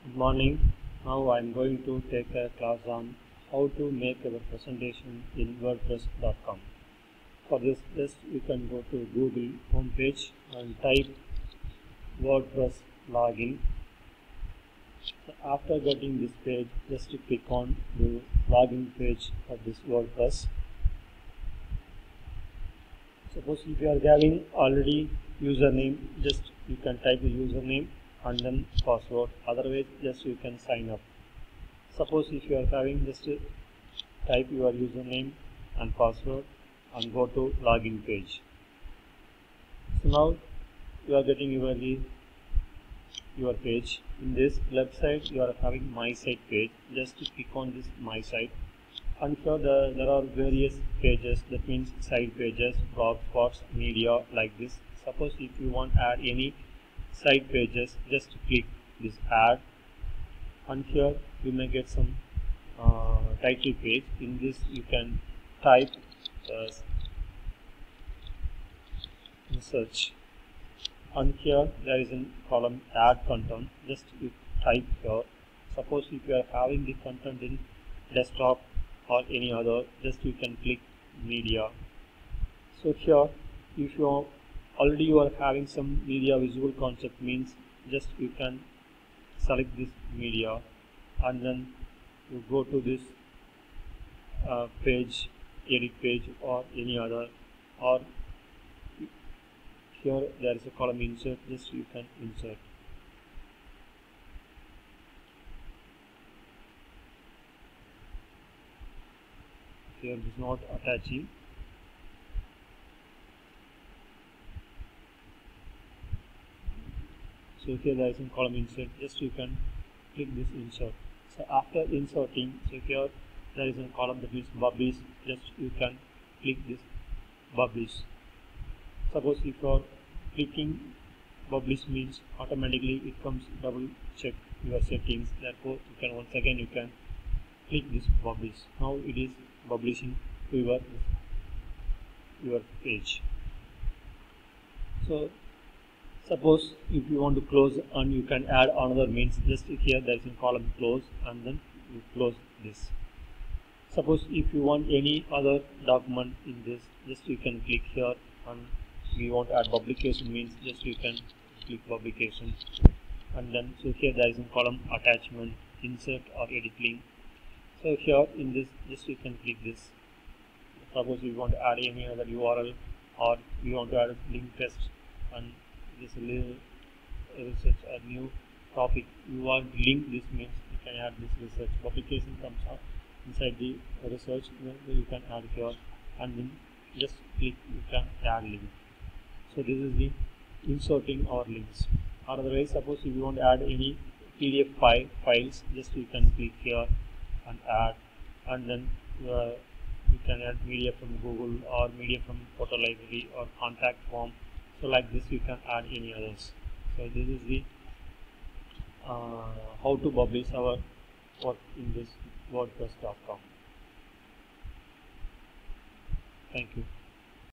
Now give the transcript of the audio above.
Good morning. Now I am going to take a class on how to make a presentation in wordpress.com. For this, just you can go to Google homepage and type WordPress login. So after getting this page, just click on the login page of this WordPress. Suppose if you are having already username, just you can type the username and then password. Otherwise, just you can sign up. Suppose if you are having, just type your username and password and go to login page. So now you are getting your page. In this left side you are having my site page. Just click on this my site, and here there are various pages, that means side pages, blog spots, media, like this. Suppose if you want to add any side pages, just click this add, and here you may get some title page. In this you can type search, and here there is a column add content. Just you type here. Suppose if you are having the content in desktop or any other, just you can click media. So here if you are having some media visible concept, means just you can select this media and then you go to this page, edit page or any other, or here there is a column insert, just you can insert. Here is not attaching. So here there is a column insert, just you can click this insert. So after inserting, so here there is a column that means publish, just you can click this publish. Suppose if you are clicking publish, means automatically it comes double check your settings, therefore you can once again you can click this publish. Now it is publishing to your page. So suppose if you want to close and you can add another, means just here there is a column close and then you close this. Suppose if you want any other document in this, just you can click here, and we want to add publication, means just you can click publication, and then so here there is a column attachment, insert or edit link. So here in this, just you can click this. Suppose you want to add any other URL, or you want to add a link test, and this little research a new topic you want to link, this means you can add this research. Publication comes up inside the research, then you can add here, and then just click you can add link. So this is the inserting our links. Otherwise, suppose if you want to add any PDF files, just you can click here and add, and then you can add media from Google or media from photo library or contact form. So like this you can add any others. So this is the how to publish our work in this wordpress.com. Thank you.